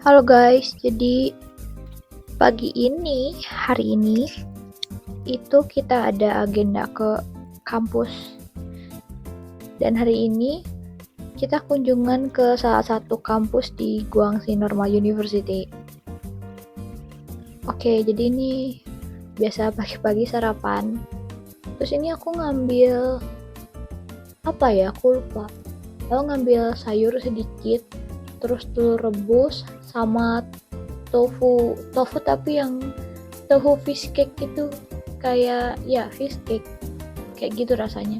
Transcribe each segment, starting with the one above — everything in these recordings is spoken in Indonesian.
Halo guys, jadi hari ini itu kita ada agenda ke kampus. Dan hari ini kita kunjungan ke salah satu kampus di Guangxi Normal University. Oke, jadi ini biasa pagi-pagi sarapan. Terus ini aku ngambil apa ya? Aku lupa. Aku ngambil sayur sedikit, terus telur rebus sama tofu tapi yang tofu fish cake gitu, kayak ya fish cake kayak gitu rasanya.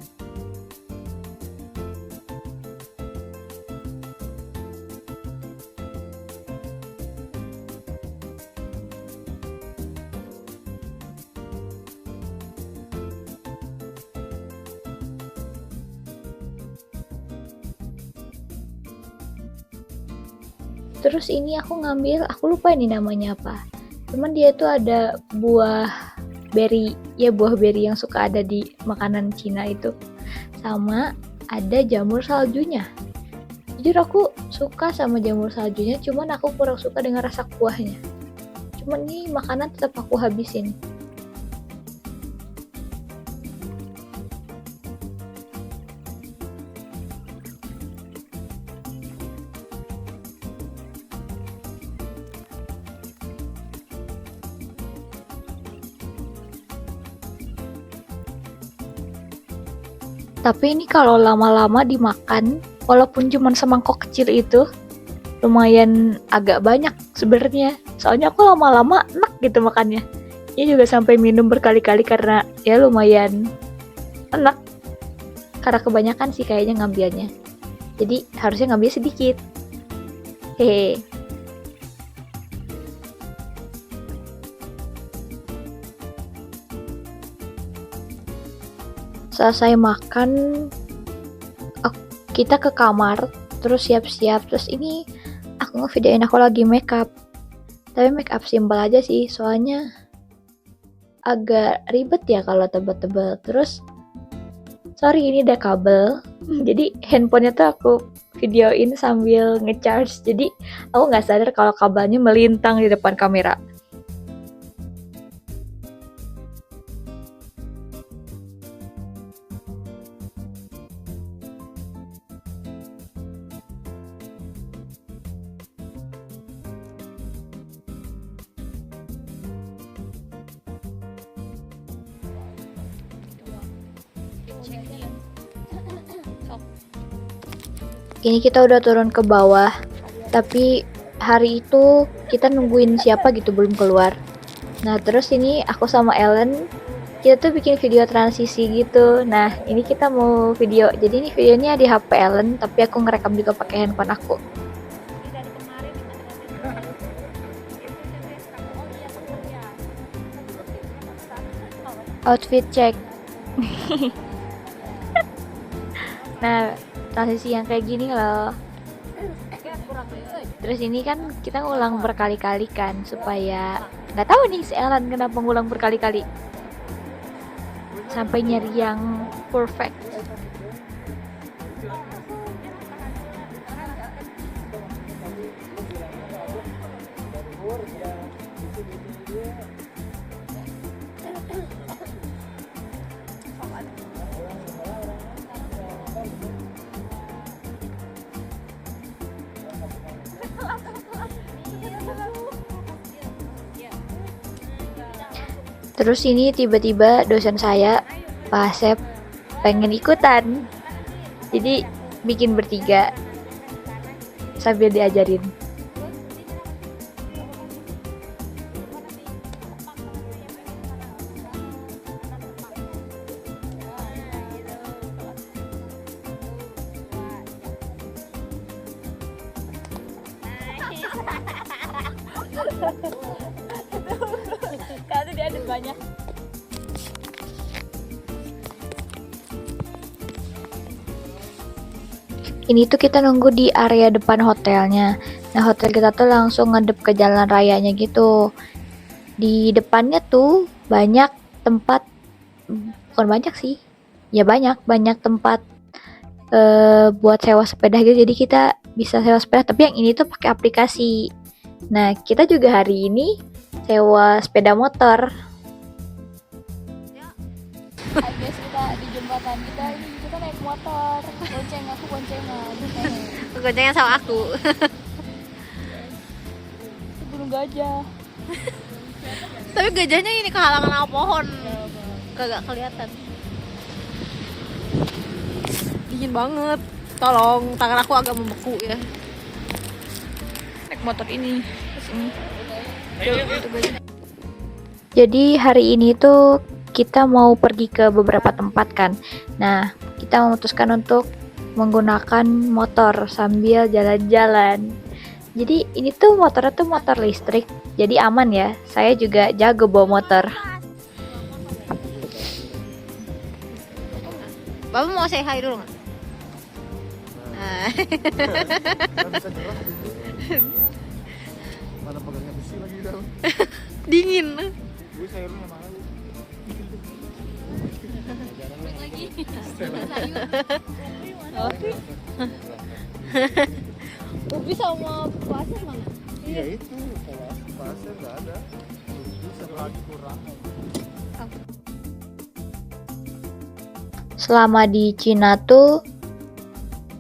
Terus ini aku lupa ini namanya apa. Cuman dia tuh ada buah berry yang suka ada di makanan Cina itu. Sama ada jamur saljunya. Jujur aku suka sama jamur saljunya, cuman aku kurang suka dengan rasa kuahnya. Cuman ini makanan tetap aku habisin. Tapi ini kalau lama-lama dimakan, walaupun cuma semangkok kecil itu, lumayan agak banyak sebenarnya. Soalnya aku lama-lama enak gitu makannya. Ini juga sampai minum berkali-kali karena ya lumayan enak. Karena kebanyakan sih kayaknya ngambilnya. Jadi harusnya ngambil sedikit. Hehe. Selesai makan, kita ke kamar, terus siap-siap. Terus ini aku ngevideoin aku lagi makeup. Tapi makeup simpel aja sih, soalnya agak ribet ya kalau tebel-tebel. Terus sorry ini ada kabel. Jadi handphonenya tuh aku videoin sambil ngecharge. Jadi aku nggak sadar kalau kabelnya melintang di depan kamera. Ini kita udah turun ke bawah, tapi hari itu kita nungguin siapa gitu belum keluar. Nah terus ini aku sama Ellen, kita tuh bikin video transisi gitu. Nah ini kita mau video, jadi ini videonya di HP Ellen, tapi aku ngerekam juga pakai handphone aku. Outfit check. Nah transisi yang kayak gini loh. Terus ini kan kita ngulang berkali-kali kan, supaya nggak tahu nih si Ellen kenapa ngulang berkali-kali sampai nyari yang perfect. Terus ini tiba-tiba dosen saya, Pak Asep, pengen ikutan. Jadi bikin bertiga sambil diajarin. Karena dia ada banyak. Ini tuh kita nunggu di area depan hotelnya. Nah hotel kita tuh langsung ngadep ke jalan rayanya gitu. Di depannya tuh banyak tempat, bukan banyak sih, ya banyak tempat buat sewa sepeda gitu. Jadi kita bisa sewa sepeda, tapi yang ini tuh pakai aplikasi. Nah, kita juga hari ini sewa sepeda motor. Guys, kita di jembatan kita naik motor, aku boncengan. Goncengan sama aku. Itu gunung gajah. Tapi gajahnya ini kehalangan sama pohon. Kagak kelihatan. Dingin banget. Tolong, tangan aku agak membeku ya. Naik motor ini ke sini. Jadi hari ini tuh kita mau pergi ke beberapa tempat kan. Nah, kita memutuskan untuk menggunakan motor sambil jalan-jalan. Jadi ini tuh motornya tuh motor listrik, jadi aman ya. Saya juga jago bawa motor. Bapak mau say hi dulu nggak? Mana pegangnya besi lagi dalam. Dingin. Gue sayurnya mana lu? Ubi sama pasir mana? Iya itu, kalau pasir nggak ada. Bisa lagi kurang. Selama di Cina tuh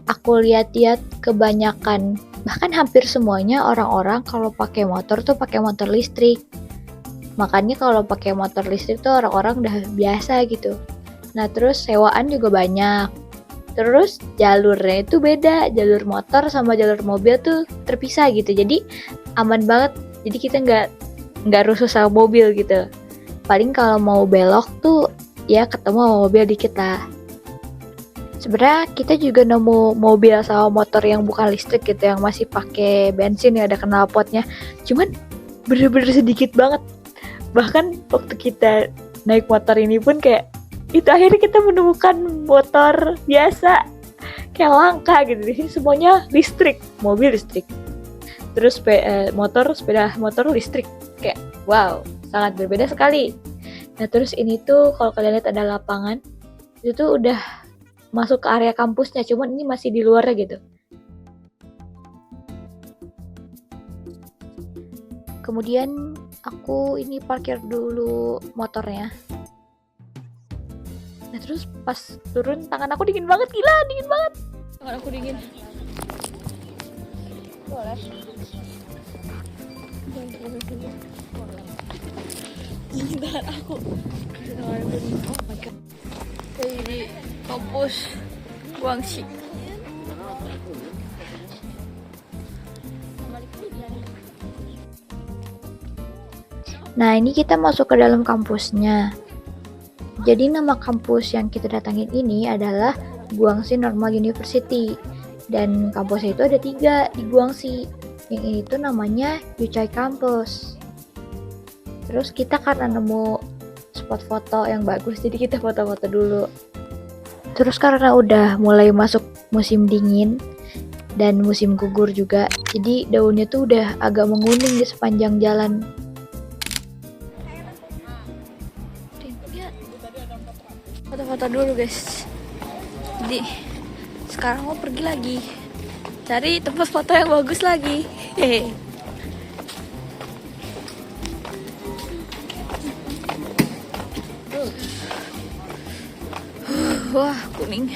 aku lihat-lihat kebanyakan, bahkan hampir semuanya orang-orang kalau pakai motor tuh pakai motor listrik. Makanya kalau pakai motor listrik tuh orang-orang udah biasa gitu. Nah, terus sewaan juga banyak. Terus jalurnya itu beda, jalur motor sama jalur mobil tuh terpisah gitu. Jadi aman banget. Jadi kita nggak rusuh sama mobil gitu. Paling kalau mau belok tuh ya ketemu sama mobil dikit lah. Sebenarnya kita juga nemu mobil sama motor yang bukan listrik gitu, yang masih pakai bensin ya, ada knalpotnya. Cuman bener-bener sedikit banget. Bahkan waktu kita naik motor ini pun kayak itu akhirnya kita menemukan motor biasa kayak langka gitu. Di sini semuanya listrik, mobil listrik. Terus sepeda motor listrik, kayak wow, sangat berbeda sekali. Nah, terus ini tuh kalau kalian lihat ada lapangan, itu tuh udah masuk ke area kampusnya, cuman ini masih di luarnya gitu. Kemudian aku ini parkir dulu motornya. Nah, terus pas turun tangan aku dingin banget, gila, dingin banget. Tangan aku dingin. Boleh. Bentar aku. Oh my god. Kayak di kampus Guangxi. Nah, ini kita masuk ke dalam kampusnya. Jadi nama kampus yang kita datangin ini adalah Guangxi Normal University. Dan kampusnya itu ada 3 di Guangxi. Yang ini tuh namanya Yuchai Campus. Terus kita karena nemu spot foto yang bagus, jadi kita foto-foto dulu. Terus karena udah mulai masuk musim dingin dan musim gugur juga, jadi daunnya tuh udah agak menguning di sepanjang jalan. Foto-foto dulu guys. Jadi sekarang mau pergi lagi cari tempat foto yang bagus lagi. Hehe. Wah, kuning.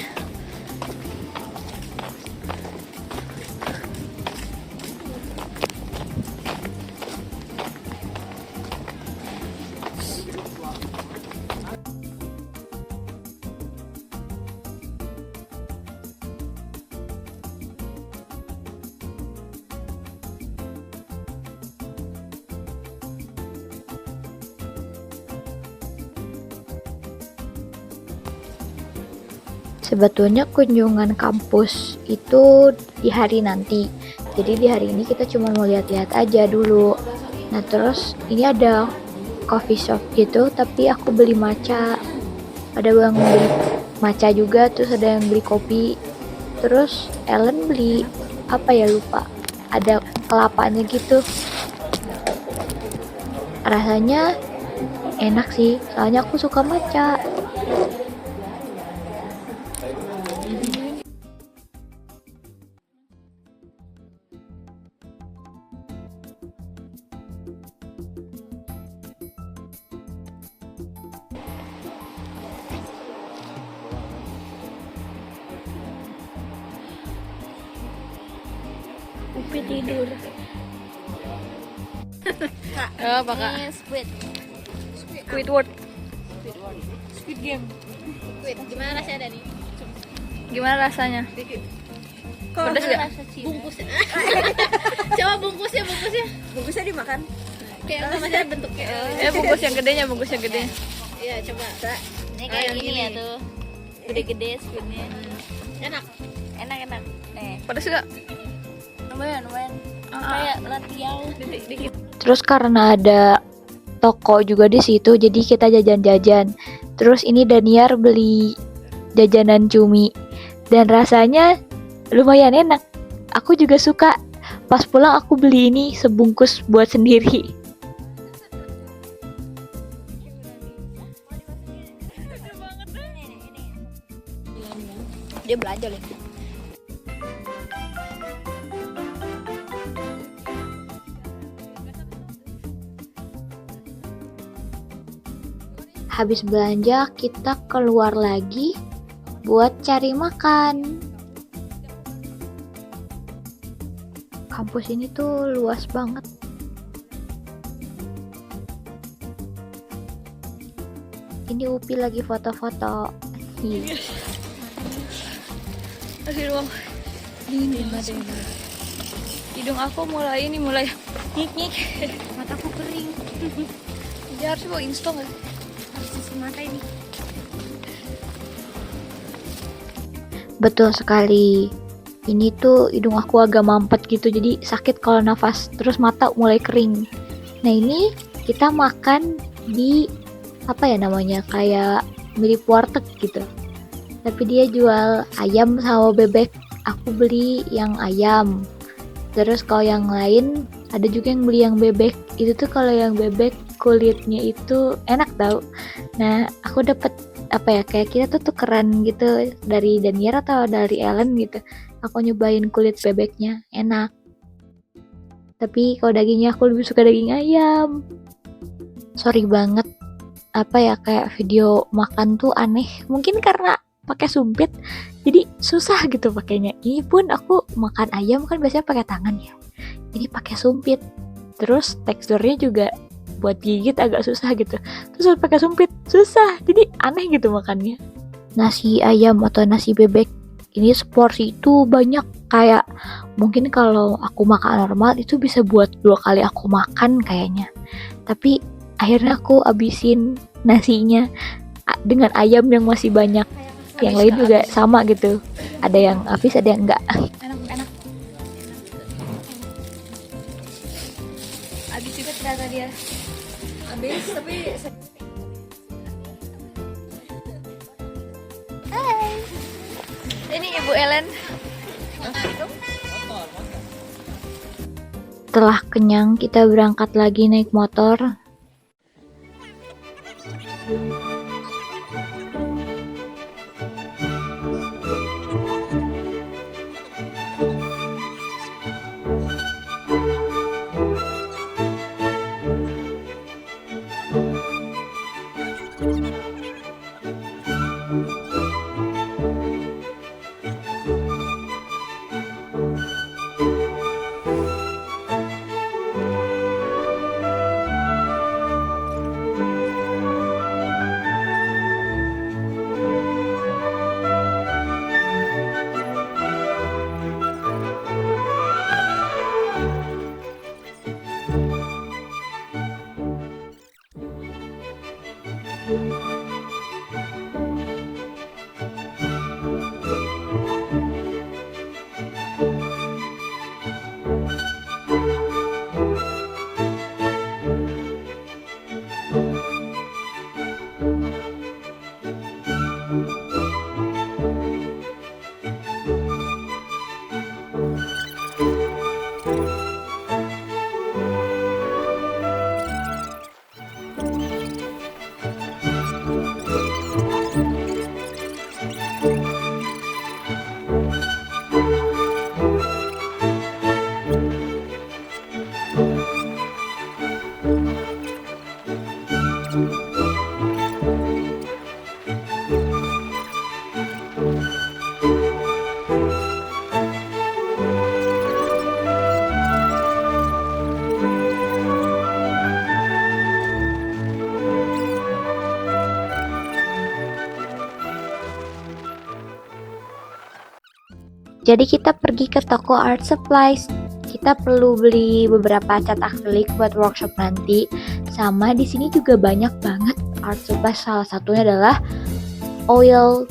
Sebetulnya kunjungan kampus itu di hari nanti. Jadi di hari ini kita cuma mau lihat-lihat aja dulu. Nah, terus ini ada coffee shop gitu, tapi aku beli matcha. Ada yang beli matcha juga, terus ada yang beli kopi. Terus Ellen beli apa ya, lupa. Ada kelapanya gitu. Rasanya enak sih, soalnya aku suka matcha. mimpi tidur. Apa kak? Squidward. Squid Game. Squid. Gimana rasanya Dani? Gimana rasanya? Pedas gak? Bungkusnya. Coba bungkusnya. Bungkusnya dimakan. Kayak macam bentuknya. Bungkus yang gedenya, bungkus yang gedenya. Iya, coba. Ini kayak gini ya tuh. Gede-gede squidnya. Enak. Nih. Pedas gak? Lumayan. Kayak latiau. Dikit. Terus karena ada toko juga di situ, jadi kita jajan-jajan. Terus ini Daniar beli jajanan cumi dan rasanya lumayan enak. Aku juga suka. Pas pulang aku beli ini sebungkus buat sendiri. Dia belanja loh. Habis belanja, kita keluar lagi buat cari makan. Kampus ini tuh luas banget. Ini Upi lagi foto-foto. Ih, Aduh, hidung aku mulai nyik. Mataku kering. Dia harus bawa install nggak? Harus cuci mata ini. betul sekali. Ini tuh hidung aku agak mampet gitu, jadi sakit kalau nafas. Terus mata mulai kering. Nah ini kita makan di apa ya namanya, kayak mirip warteg gitu. Tapi dia jual ayam sama bebek. Aku beli yang ayam. Terus kalau yang lain ada juga yang beli yang bebek. Itu tuh kalau yang bebek kulitnya itu enak tau. Nah aku dapet apa ya, kayak kita tuh tukeran gitu dari Daniar atau dari Ellen gitu. Aku nyobain kulit bebeknya, enak. Tapi kalau dagingnya aku lebih suka daging ayam. Sorry banget, apa ya, kayak video makan tuh aneh. Mungkin karena pakai sumpit, jadi susah gitu pakainya. Ini pun aku makan ayam kan biasanya pakai tangan ya. Ini pakai sumpit. Terus teksturnya juga buat gigit agak susah gitu. Terus pakai sumpit susah, jadi aneh gitu makannya. Nasi ayam atau nasi bebek ini seporsi itu banyak, kayak mungkin kalau aku makan normal itu bisa buat 2 kali aku makan kayaknya. Tapi akhirnya aku abisin nasinya dengan ayam yang masih banyak. Yang lain juga sama gitu, ada yang habis ada yang enggak. Enak. Habis juga ternyata dia. Habis tapi Ini Ibu Ellen. Setelah kenyang kita berangkat lagi naik motor. Jadi kita pergi ke toko art supplies. Kita perlu beli beberapa cat akrilik buat workshop nanti. Sama di sini juga banyak banget art supplies. Salah satunya adalah oil,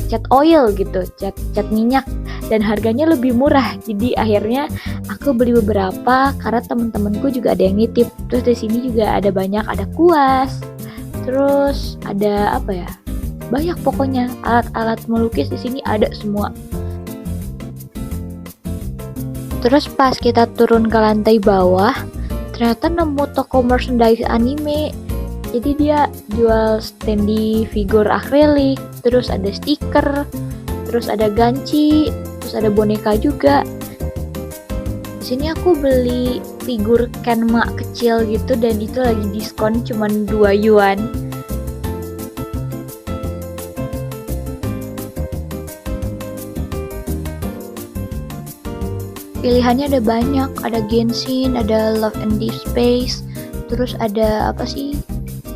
cat oil gitu, cat minyak, dan harganya lebih murah. Jadi akhirnya aku beli beberapa karena temen-temenku juga ada yang nitip. Terus di sini juga ada banyak, ada kuas, terus ada banyak pokoknya alat-alat melukis di sini ada semua. Terus pas kita turun ke lantai bawah, ternyata nemu toko merchandise anime. Jadi dia jual standee figur akrilik, terus ada stiker, terus ada ganci, terus ada boneka juga. Di sini aku beli figur Kenma kecil gitu dan itu lagi diskon cuman 2 yuan. Pilihannya ada banyak, ada Genshin, ada Love and Deep Space, terus ada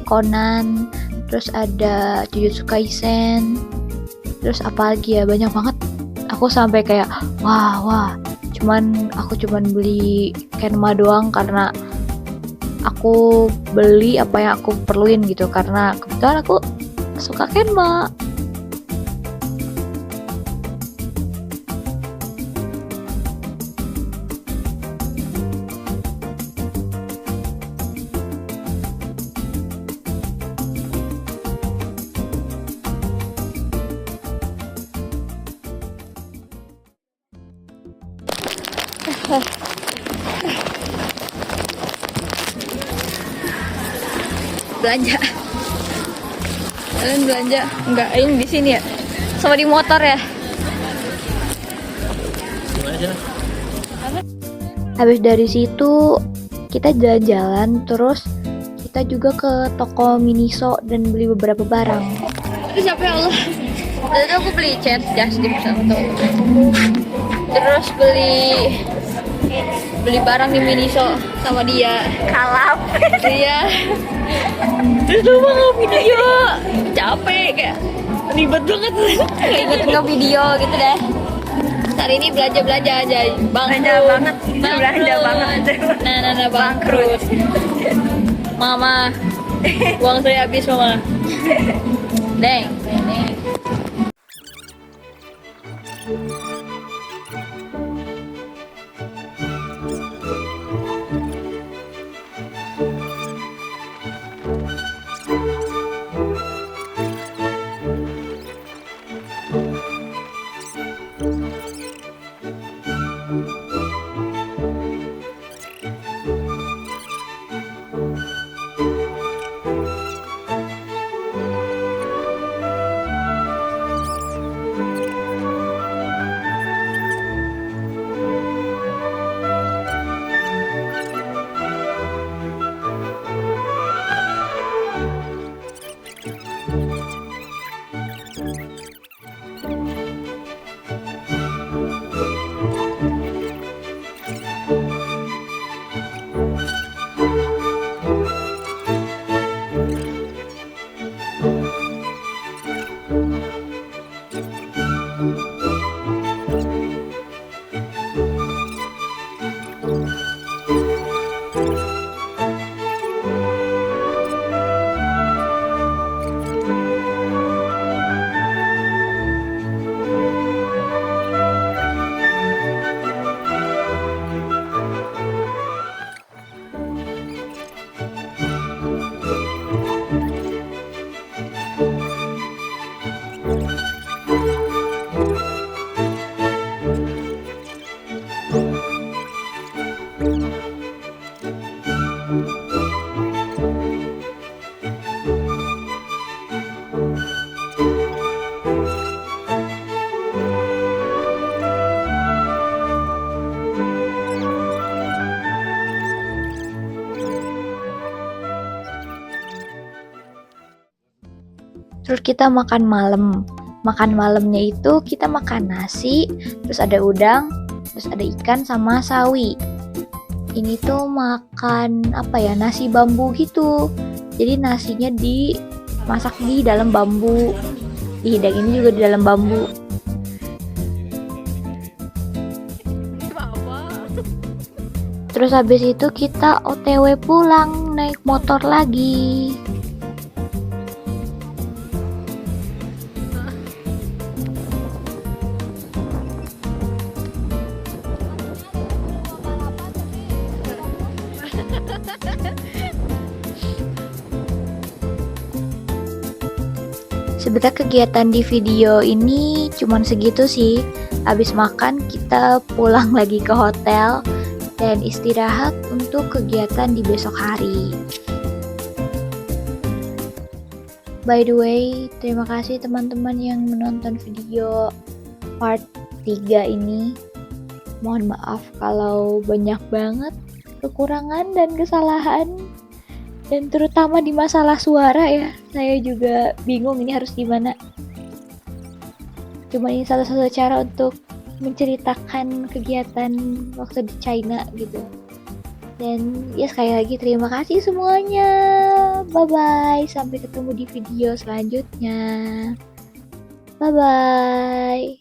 Conan, terus ada Jujutsu Kaisen, terus apa lagi ya, banyak banget. Aku sampai kayak wah, aku cuman beli Kenma doang karena aku beli apa yang aku perluin gitu, karena kebetulan aku suka Kenma. Belanja. Kalian belanja enggak ini di sini ya? Sama di motor ya? Habis dari situ kita jalan-jalan, terus kita juga ke toko Miniso dan beli beberapa barang. Terus siapa ya Allah? Tadi aku beli cat jas di sama temen. Terus beli barang di Miniso sama dia. Kalap. Iya. Terus lupa nggak video, capek kayak ribet banget. Inget nggak video gitu deh. Hari ini belanja aja, Belanja banget. Nah, bangkrut. Mama, uang saya habis mama. Deng. Terus kita makan malam. Makan malamnya itu kita makan nasi, terus ada udang, terus ada ikan sama sawi. Ini tuh makan nasi bambu gitu. Jadi nasinya dimasak di dalam bambu. Di hidang ini juga di dalam bambu. Terus habis itu kita OTW pulang naik motor lagi. Sebenarnya kegiatan di video ini cuman segitu sih. Habis makan kita pulang lagi ke hotel dan istirahat untuk kegiatan di besok hari. By the way, terima kasih teman-teman yang menonton video part 3 ini. Mohon maaf kalau banyak banget kekurangan dan kesalahan. Dan terutama di masalah suara ya, saya juga bingung ini harus gimana. Cuma ini satu-satu cara untuk menceritakan kegiatan waktu di China gitu. Dan ya sekali lagi terima kasih semuanya. Bye-bye, sampai ketemu di video selanjutnya. Bye-bye.